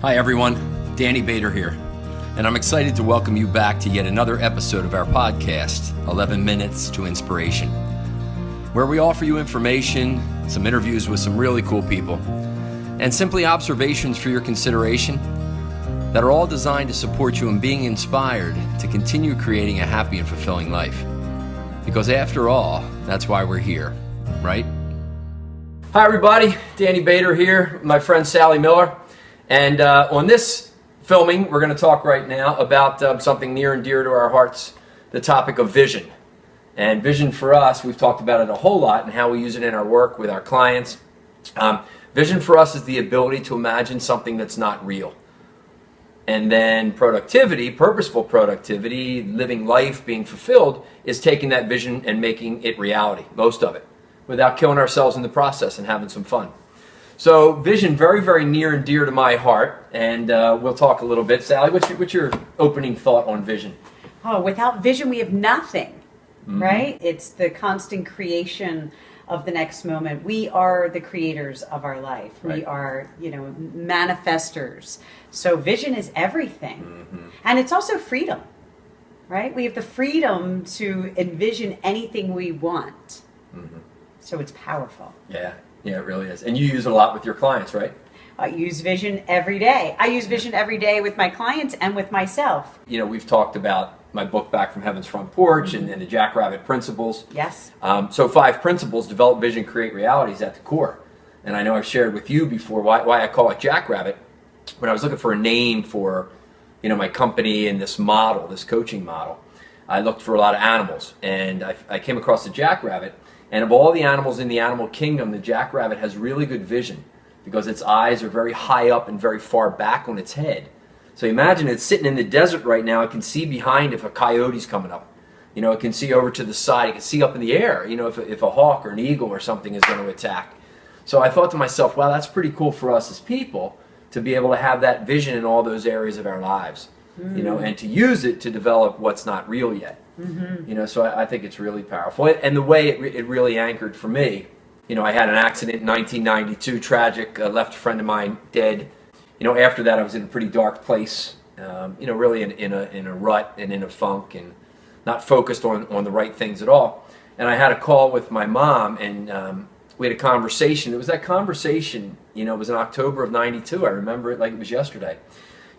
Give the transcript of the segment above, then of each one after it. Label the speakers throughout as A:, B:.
A: Hi everyone, Danny Bader here, and I'm excited to welcome you back to yet another episode of our podcast, 11 Minutes to Inspiration, where we offer you information, some interviews with some really cool people, and simply observations for your consideration that are all designed to support you in being inspired to continue creating a happy and fulfilling life. Because after all, that's why we're here, right? Hi everybody, Danny Bader here, my friend Sally Miller. And on this filming, we're going to talk right now about something near and dear to our hearts, the topic of vision. And vision for us, we've talked about it a whole lot and how we use it in our work with our clients. Vision for us is the ability to imagine something that's not real. And then productivity, purposeful productivity, living life, being fulfilled, is taking that vision and making it reality, most of it, without killing ourselves in the process and having some fun. So vision, very, very near and dear to my heart, and we'll talk a little bit. Sally, what's your opening thought on vision?
B: Oh, without vision, we have nothing, right? It's the constant creation of the next moment. We are the creators of our life.
A: Right.
B: We are, manifestors. So vision is everything. And it's also freedom, right? We have the freedom to envision anything we want. So it's powerful.
A: Yeah, it really is. And you use it a lot with your clients, right?
B: I use vision every day. I use vision every day with my clients and with myself.
A: You know, we've talked about my book, Back from Heaven's Front Porch, and the Jackrabbit Principles.
B: Yes.
A: So 5 principles: develop vision, create realities at the core. And I know I've shared with you before why I call it Jackrabbit. When I was looking for a name for, my company and this model, this coaching model, I looked for a lot of animals, and I came across the jackrabbit. And of all the animals in the animal kingdom, the jackrabbit has really good vision because its eyes are very high up and very far back on its head. So imagine it's sitting in the desert right now. It can see behind if a coyote's coming up. It can see over to the side. It can see up in the air, if a hawk or an eagle or something is going to attack. So I thought to myself, wow, that's pretty cool for us as people to be able to have that vision in all those areas of our lives, and to use it to develop what's not real yet. So I think it's really powerful. And the way it really anchored for me, I had an accident in 1992, tragic, left a friend of mine dead. After that I was in a pretty dark place, really in a rut and in a funk and not focused on the right things at all. And I had a call with my mom, and we had a conversation. It was that conversation, it was in October of 92. I remember it like it was yesterday.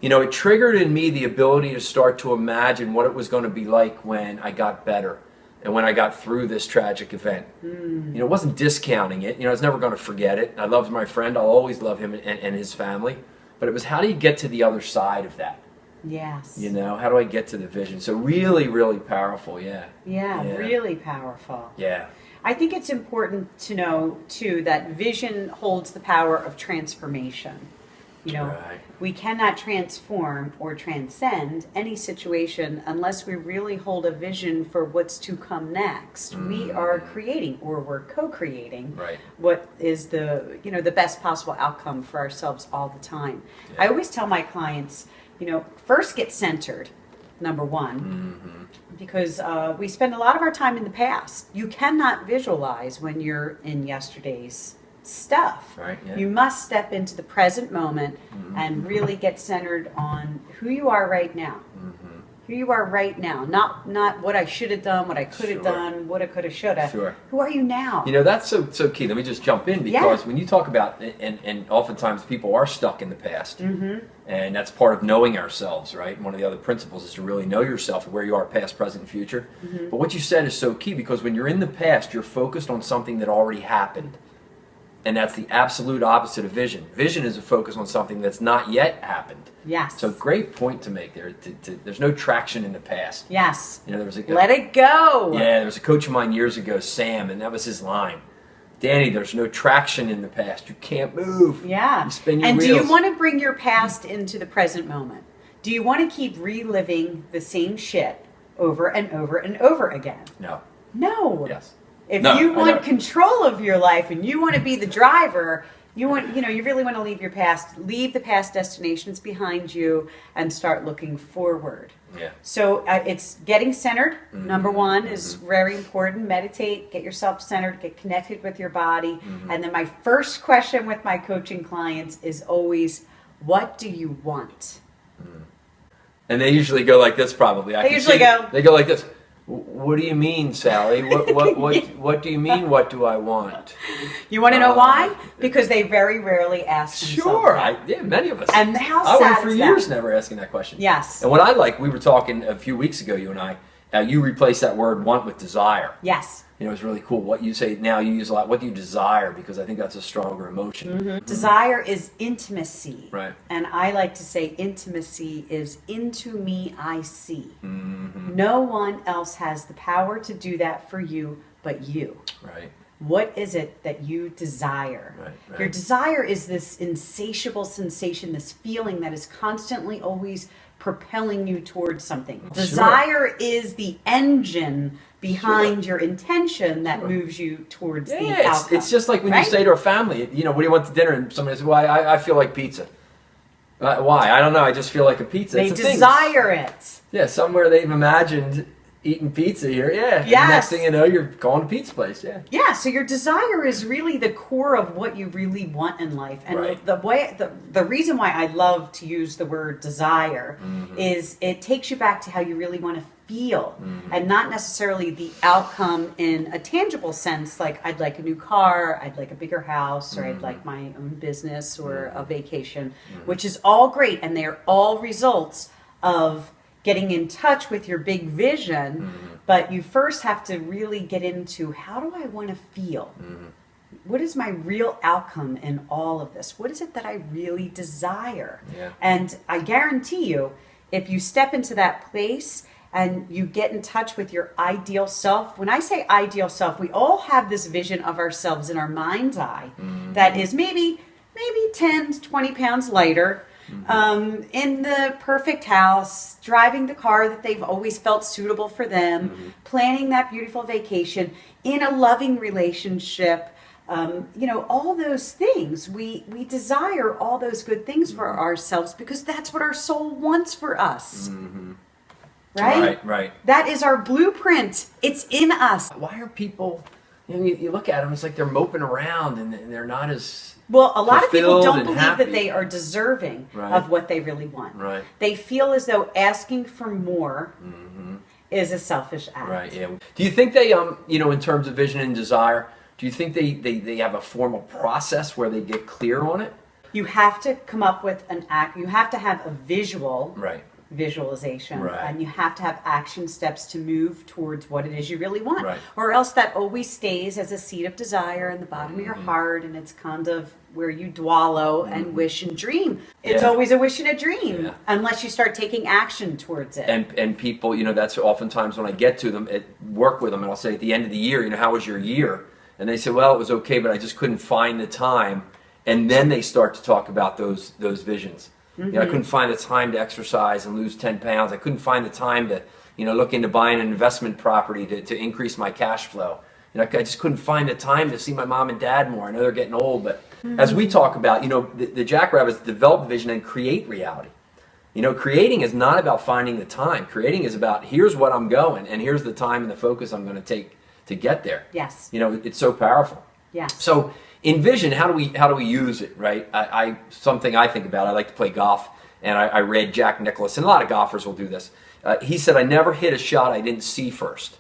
A: It triggered in me the ability to start to imagine what it was going to be like when I got better and when I got through this tragic event. It wasn't discounting it. I was never going to forget it. I loved my friend. I'll always love him and his family. But it was, how do you get to the other side of that?
B: Yes.
A: How do I get to the vision? So really, really powerful, yeah.
B: Yeah, really powerful.
A: Yeah.
B: I think it's important to know, too, that vision holds the power of transformation.
A: Right.
B: We cannot transform or transcend any situation unless we really hold a vision for what's to come next. We are creating, or we're co-creating, what is the best possible outcome for ourselves all the time. Yeah. I always tell my clients, first get centered, number one, because we spend a lot of our time in the past. You cannot visualize when you're in yesterday's stuff.
A: Right, yeah.
B: You must step into the present moment and really get centered on who you are right now. Who you are right now, not what I should have done, what I could have done, what I could have, should have.
A: Sure.
B: Who are you now?
A: That's so key. Let me just jump in, because when you talk about, and oftentimes people are stuck in the past, and that's part of knowing ourselves, right? One of the other principles is to really know yourself, where you are, past, present, and future. But what you said is so key, because when you're in the past, you're focused on something that already happened. And that's the absolute opposite of vision. Vision is a focus on something that's not yet happened.
B: Yes.
A: So great point to make there. There's no traction in the past.
B: Yes.
A: There was
B: let it go.
A: Yeah, there was a coach of mine years ago, Sam, and that was his line. Danny, there's no traction in the past. You can't move.
B: Yeah.
A: You spin your
B: wheels.
A: Do
B: you want to bring your past into the present moment? Do you want to keep reliving the same shit over and over and over again?
A: No.
B: No.
A: Yes.
B: If you want control of your life and you want to be the driver, you really want to leave the past destinations behind you and start looking forward.
A: Yeah.
B: So it's getting centered. Number one is very important. Meditate, get yourself centered, get connected with your body. And then my first question with my coaching clients is always, What do you want?
A: And they usually go like this, probably.
B: They usually go.
A: They go like this. What do you mean, Sally? What do you mean? What do I want?
B: You want to know why? Because they very rarely ask themselves.
A: Sure,
B: that.
A: many of us.
B: And how
A: I
B: sad
A: went for
B: is
A: years
B: that?
A: never asking that question.
B: Yes.
A: And what I like, we were talking a few weeks ago, you and I. You replaced that word "want" with "desire."
B: Yes.
A: You know, it's really cool. What you say now, you use a lot. What do you desire? Because I think that's a stronger emotion.
B: Mm-hmm. Desire is intimacy.
A: Right.
B: And I like to say intimacy is into me I see.
A: Mm-hmm.
B: No one else has the power to do that for you but you.
A: Right.
B: What is it that you desire?
A: Right.
B: Your desire is this insatiable sensation, this feeling that is constantly always propelling you towards something.
A: Sure.
B: Desire is the engine behind your intention that moves you towards the outcome.
A: It's just like when you say to a family, you know, what do you want to dinner? And somebody says, well, I feel like pizza. Why? I don't know. I just feel like a pizza.
B: They desire it.
A: Yeah, somewhere they've imagined eating pizza here. Yeah.
B: Yes.
A: And next thing you know, you're going to a pizza place. Yeah.
B: Yeah. So your desire is really the core of what you really want in life, and the reason why I love to use the word desire is it takes you back to how you really want to feel, and not necessarily the outcome in a tangible sense. Like I'd like a new car, I'd like a bigger house, or I'd like my own business or a vacation, which is all great, and they are all results of getting in touch with your big vision, but you first have to really get into how do I want to feel? What is my real outcome in all of this? What is it that I really desire?
A: Yeah.
B: And I guarantee you, if you step into that place and you get in touch with your ideal self, when I say ideal self, we all have this vision of ourselves in our mind's eye that is maybe 10 to 20 pounds lighter, in the perfect house, driving the car that they've always felt suitable for them, planning that beautiful vacation, in a loving relationship, you know, all those things. We desire all those good things for ourselves because that's what our soul wants for us. Right?
A: Right.
B: That is our blueprint. It's in us.
A: Why are people, you know, you look at them, it's like they're moping around and they're not as
B: Well, a lot of people
A: fulfilled
B: don't
A: and
B: believe
A: happy.
B: that they are deserving
A: Right.
B: of what they really want.
A: Right.
B: They feel as though asking for more is a selfish act.
A: Right, yeah. Do you think they, you know, in terms of vision and desire, do you think they have a formal process where they get clear on it?
B: You have to come up with an act. You have to have a visual
A: Right.
B: visualization,
A: Right.
B: and you have to have action steps to move towards what it is you really want.
A: Right.
B: Or else that always stays as a seed of desire in the bottom of your heart, and it's kind of where you wallow and wish and dream. It's
A: Yeah.
B: always a wish and a dream
A: Yeah.
B: unless you start taking action towards it.
A: And people, you know, that's oftentimes when I get to them, work with them, and I'll say at the end of the year, you know, how was your year? And they say, well, it was okay, but I just couldn't find the time. And then they start to talk about those visions. You know, I couldn't find the time to exercise and lose 10 pounds. I couldn't find the time to, you know, look into buying an investment property to increase my cash flow. You know, I just couldn't find the time to see my mom and dad more. I know they're getting old, but as we talk about, you know, the Jackrabbits develop vision and create reality. You know, creating is not about finding the time. Creating is about here's what I'm going, and here's the time and the focus I'm going to take to get there.
B: Yes.
A: You know, it's so powerful.
B: Yes.
A: So in vision, how do we use it, right? Something I think about, I like to play golf, and I read Jack Nicklaus, and a lot of golfers will do this. He said, I never hit a shot I didn't see first.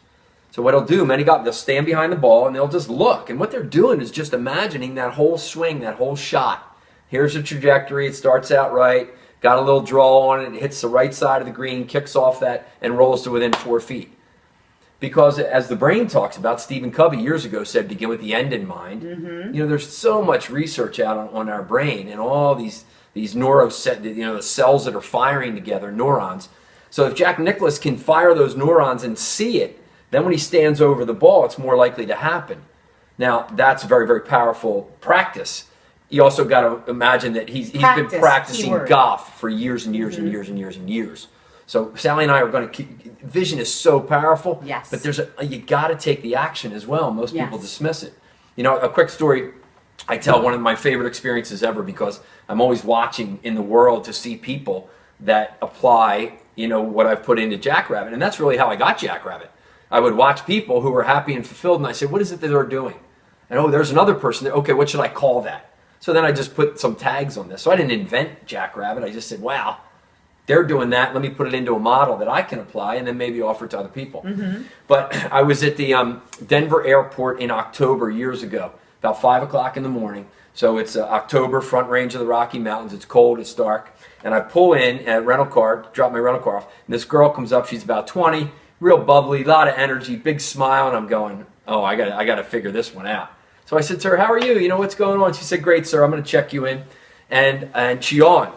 A: So what he'll do, many golfers, they'll stand behind the ball, and they'll just look. And what they're doing is just imagining that whole swing, that whole shot. Here's the trajectory. It starts out right, got a little draw on it, it hits the right side of the green, kicks off that, and rolls to within 4 feet. Because as the brain talks about, Stephen Covey years ago said, begin with the end in mind. You know, there's so much research out on our brain and all these you know, the cells that are firing together, neurons. So if Jack Nicklaus can fire those neurons and see it, then when he stands over the ball, it's more likely to happen. Now, that's very, very powerful practice. You also got to imagine that he's been practicing
B: keyword.
A: Golf for years and years and years and years and years. So Sally and I are going to keep, vision is so powerful,
B: Yes.
A: but you got to take the action as well. Most people
B: Yes.
A: dismiss it. You know, a quick story I tell, one of my favorite experiences ever, because I'm always watching in the world to see people that apply, you know, what I've put into Jackrabbit. And that's really how I got Jackrabbit. I would watch people who were happy and fulfilled, and I said, what is it that they're doing? And oh, there's another person there. Okay, what should I call that? So then I just put some tags on this. So I didn't invent Jackrabbit. I just said, wow, they're doing that. Let me put it into a model that I can apply and then maybe offer it to other people. But I was at the Denver airport in October years ago, about 5 o'clock in the morning. So it's October, front range of the Rocky Mountains. It's cold, it's dark. And I pull in a rental car, drop my rental car off. And this girl comes up. She's about 20, real bubbly, a lot of energy, big smile. And I'm going, oh, I got to figure this one out. So I said to her, how are you? You know, what's going on? She said, great, sir. I'm going to check you in. And she yawned.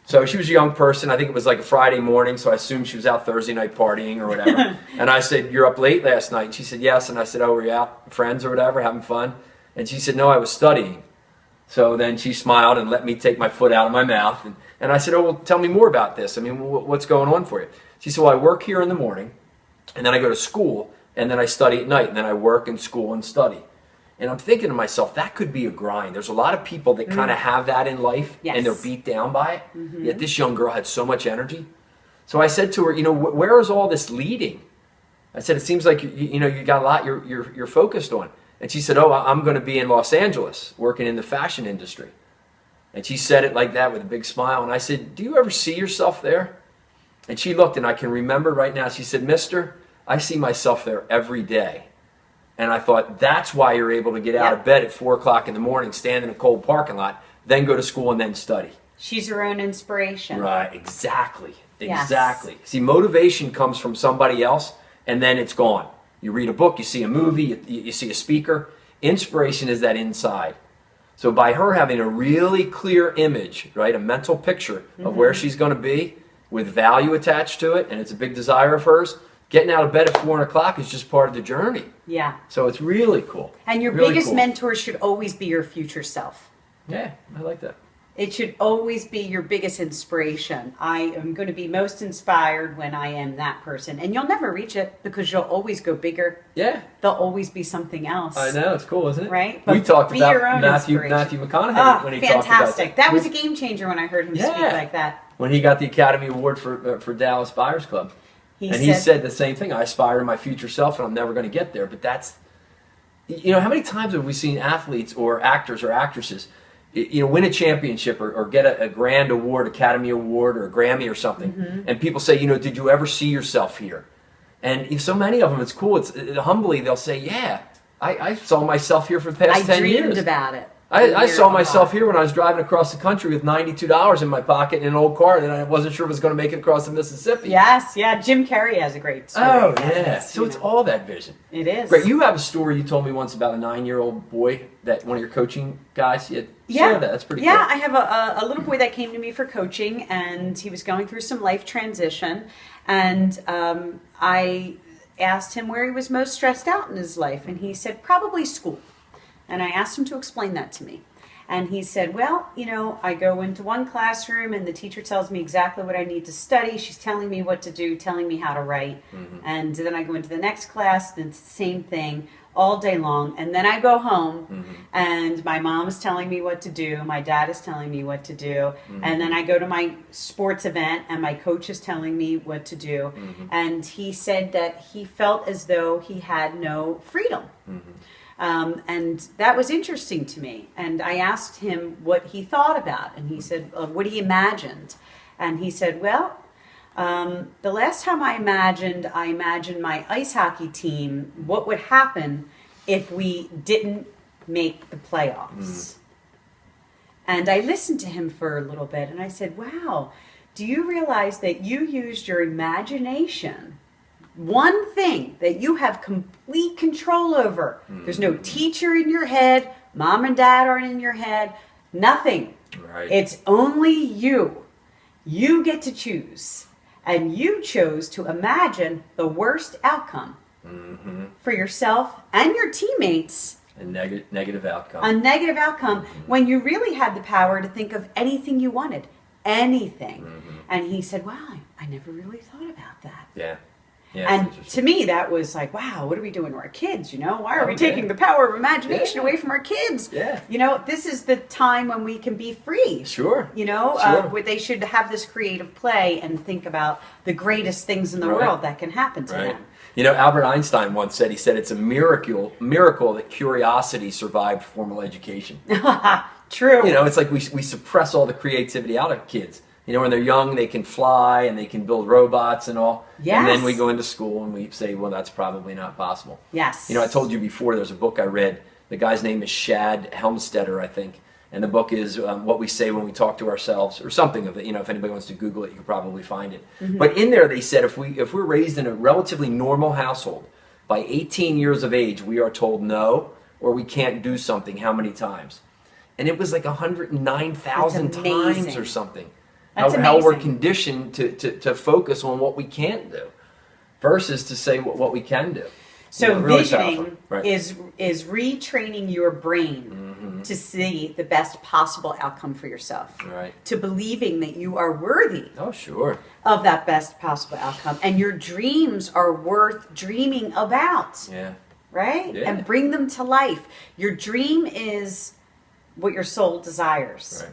A: So she was a young person. I think it was like a Friday morning, so I assumed she was out Thursday night partying or whatever. And I said, you're up late last night? And she said, yes. And I said, oh, were you out with friends or whatever, having fun? And she said, no, I was studying. So then she smiled and let me take my foot out of my mouth. And I said, oh, well, tell me more about this. I mean, what's going on for you? She said, well, I work here in the morning, and then I go to school, and then I study at night, and then I work and school and study. And I'm thinking to myself, that could be a grind. There's a lot of people that kind of have that in life, and they're beat down by it. Yet this young girl had so much energy. So I said to her, you know, where is all this leading? I said, it seems like you got a lot you're focused on. And she said, oh, I'm going to be in Los Angeles working in the fashion industry. And she said it like that with a big smile. And I said, do you ever see yourself there? And she looked, and I can remember right now, she said, mister, I see myself there every day. And I thought, that's why you're able to get out of bed at 4 o'clock in the morning, stand in a cold parking lot, then go to school and then study.
B: She's her own inspiration.
A: Right, exactly.
B: Yes.
A: Exactly. See, motivation comes from somebody else, and then it's gone. You read a book, you see a movie, you see a speaker. Inspiration is that inside. So by her having a really clear image, right, a mental picture of where she's going to be with value attached to it, and it's a big desire of hers, getting out of bed at 4 o'clock is just part of the journey.
B: Yeah.
A: So it's really cool.
B: And your
A: really
B: biggest
A: cool.
B: mentor should always be your future self.
A: Yeah, I like that.
B: It should always be your biggest inspiration. I am going to be most inspired when I am that person. And you'll never reach it because you'll always go bigger.
A: Yeah.
B: There'll always be something else.
A: I know, it's cool, isn't it?
B: Right?
A: We talked about Matthew
B: inspiration.
A: McConaughey when he talked about
B: fantastic. That was a game changer when I heard him speak like that.
A: When he got the Academy Award for Dallas Buyers Club. He said the same thing. I aspire to my future self, and I'm never going to get there. But that's, you know, how many times have we seen athletes or actors or actresses, you know, win a championship or get a grand award, Academy Award or a Grammy or something, and people say, you know, did you ever see yourself here? And so many of them, it's cool. It's humbly they'll say, yeah, I saw myself here for the past 10 years.
B: I dreamed about it.
A: I saw myself here when I was driving across the country with $92 in my pocket in an old car, and I wasn't sure it was going to make it across the Mississippi.
B: Yes, yeah. Jim Carrey has a great story.
A: Oh, yeah. So it's all that vision.
B: It is.
A: Great. You have a story you told me once about a 9-year-old boy that one of your coaching guys. Share that. That's pretty cool.
B: Yeah, I have a little boy that came to me for coaching, and he was going through some life transition, and I asked him where he was most stressed out in his life, and he said probably school. And I asked him to explain that to me. And he said, well, you know, I go into one classroom and the teacher tells me exactly what I need to study. She's telling me what to do, telling me how to write. And then I go into the next class, and it's the same thing all day long. And then I go home and my mom is telling me what to do. My dad is telling me what to do. And then I go to my sports event and my coach is telling me what to do. And he said that he felt as though he had no freedom. And that was interesting to me. And I asked him what he thought about. And he said, what he imagined. And he said, well, the last time I imagined my ice hockey team, what would happen if we didn't make the playoffs. And I listened to him for a little bit. And I said, wow, do you realize that you used your imagination, one thing that you have complete control over? There's no teacher in your head, mom and dad aren't in your head, nothing.
A: Right.
B: It's only you. You get to choose. And you chose to imagine the worst outcome for yourself and your teammates.
A: A negative outcome.
B: A negative outcome when you really had the power to think of anything you wanted. Anything. And he said, wow, I never really thought about that.
A: Yeah.
B: And to me, that was like, wow, what are we doing to our kids? You know, why are we taking the power of imagination away from our kids? You know, this is the time when we can be free. You know, where they should have this creative play and think about the greatest things in the world that can happen to them.
A: You know, Albert Einstein once said, it's a miracle that curiosity survived formal education.
B: True.
A: You know, it's like we suppress all the creativity out of kids. You know, when they're young, they can fly and they can build robots and all.
B: Yes.
A: And then we go into school and we say, well, that's probably not possible.
B: Yes.
A: You know, I told you before, there's a book I read. The guy's name is Shad Helmstetter, I think. And the book is What We Say When We Talk to Ourselves, or something of it. You know, if anybody wants to Google it, you can probably find it. Mm-hmm. But in there, they said if we're raised in a relatively normal household, by 18 years of age, we are told no, or we can't do something how many times? And it was like 109,000 times or something. How we're conditioned to focus on what we can't do versus to say what we can do.
B: So
A: you know, really
B: visioning
A: right.
B: is retraining your brain to see the best possible outcome for yourself.
A: Right.
B: To believing that you are worthy of that best possible outcome. And your dreams are worth dreaming about.
A: Yeah.
B: Right?
A: Yeah.
B: And bring them to life. Your dream is what your soul desires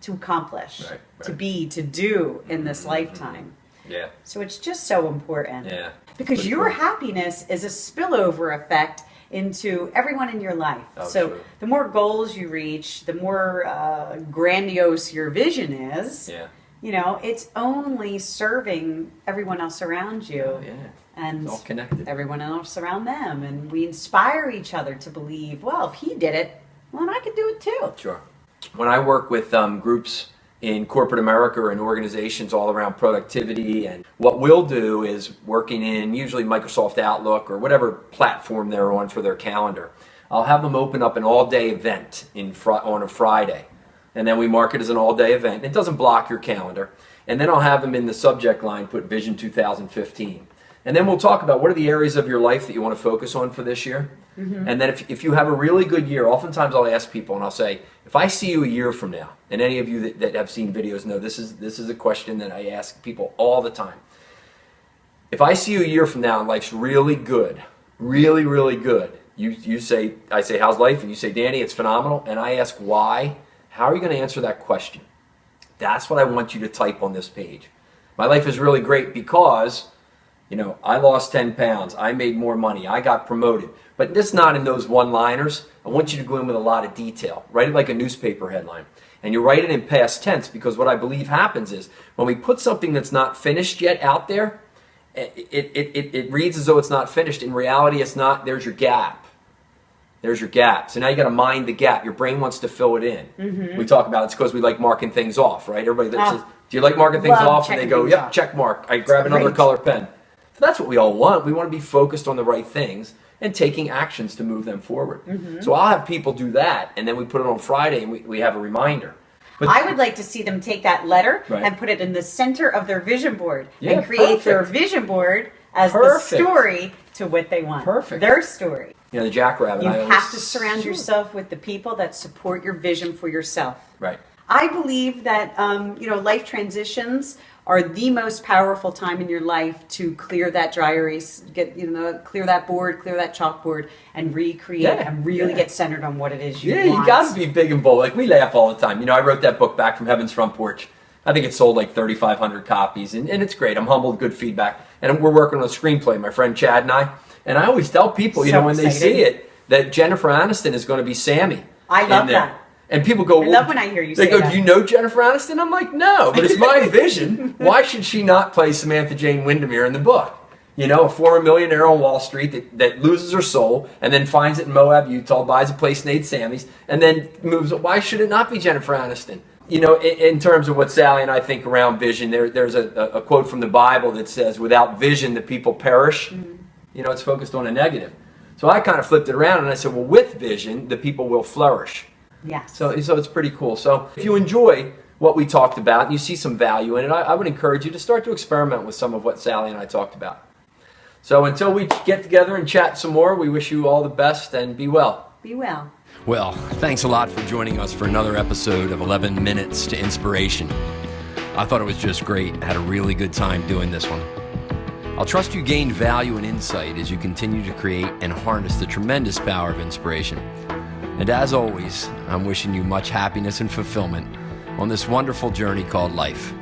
B: to accomplish, to be, to do in this lifetime.
A: Yeah.
B: So it's just so important.
A: Yeah.
B: Because your happiness is a spillover effect into everyone in your life.
A: Oh,
B: so
A: true.
B: The more goals you reach, the more grandiose your vision is.
A: Yeah.
B: You know, it's only serving everyone else around you.
A: Oh, yeah.
B: And
A: it's all connected.
B: Everyone else around them. And we inspire each other to believe, well, if he did it, well, then I could do it too.
A: Sure. When I work with groups in corporate America and organizations all around productivity, and what we'll do is working in usually Microsoft Outlook or whatever platform they're on for their calendar, I'll have them open up an all-day event on a Friday. And then we mark it as an all-day event. It doesn't block your calendar. And then I'll have them in the subject line put Vision 2015. And then we'll talk about what are the areas of your life that you want to focus on for this year. Mm-hmm. And then if you have a really good year, oftentimes I'll ask people and I'll say, if I see you a year from now, and any of you that have seen videos know this is a question that I ask people all the time. If I see you a year from now and life's really good, really, really good, I say, how's life? And you say, Danny, it's phenomenal. And I ask why. How are you going to answer that question? That's what I want you to type on this page. My life is really great because, you know, I lost 10 pounds. I made more money. I got promoted. But just not in those one-liners. I want you to go in with a lot of detail. Write it like a newspaper headline. And you write it in past tense because what I believe happens is when we put something that's not finished yet out there, it reads as though it's not finished. In reality, it's not. There's your gap. There's your gap. So now you got to mind the gap. Your brain wants to fill it in. Mm-hmm. We talk about it's because we like marking things off, right? Everybody that says, do you like marking things off? And they go, yep, check mark. I grab another color pen. So that's what we all want. We want to be focused on the right things and taking actions to move them forward. Mm-hmm. So I'll have people do that, and then we put it on Friday, and we have a reminder. But
B: I would like to see them take that letter and put it in the center of their vision board and create their vision board as the story to what they want.
A: Perfect.
B: Their story.
A: You know, the Jackrabbit.
B: You have to surround yourself with the people that support your vision for yourself.
A: Right.
B: I believe that life transitions are the most powerful time in your life to clear that dry erase, clear that board, clear that chalkboard, and recreate and really get centered on what it is you want.
A: Yeah, you got to be big and bold. Like we laugh all the time. You know, I wrote that book Back from Heaven's Front Porch. I think it sold like 3,500 copies, and it's great. I'm humbled, good feedback. And we're working on a screenplay, my friend Chad and I. And I always tell people, when they see it, that Jennifer Aniston is going to be Sammy.
B: I love that.
A: And people go,
B: I love when I hear you say that.
A: They go, do you know Jennifer Aniston? I'm like, no, but it's my vision. Why should she not play Samantha Jane Windermere in the book? You know, a former millionaire on Wall Street that loses her soul and then finds it in Moab, Utah, buys a place named Sammy's, and then moves. Why should it not be Jennifer Aniston? You know, in terms of what Sally and I think around vision, there's a quote from the Bible that says, without vision, the people perish. Mm-hmm. You know, it's focused on a negative. So I kind of flipped it around and I said, well, with vision, the people will flourish.
B: Yeah.
A: So it's pretty cool. So if you enjoy what we talked about and you see some value in it, I would encourage you to start to experiment with some of what Sally and I talked about. So until we get together and chat some more, we wish you all the best and be well.
B: Be well.
A: Well, thanks a lot for joining us for another episode of 11 Minutes to Inspiration. I thought it was just great. I had a really good time doing this one. I'll trust you gained value and insight as you continue to create and harness the tremendous power of inspiration. And as always, I'm wishing you much happiness and fulfillment on this wonderful journey called life.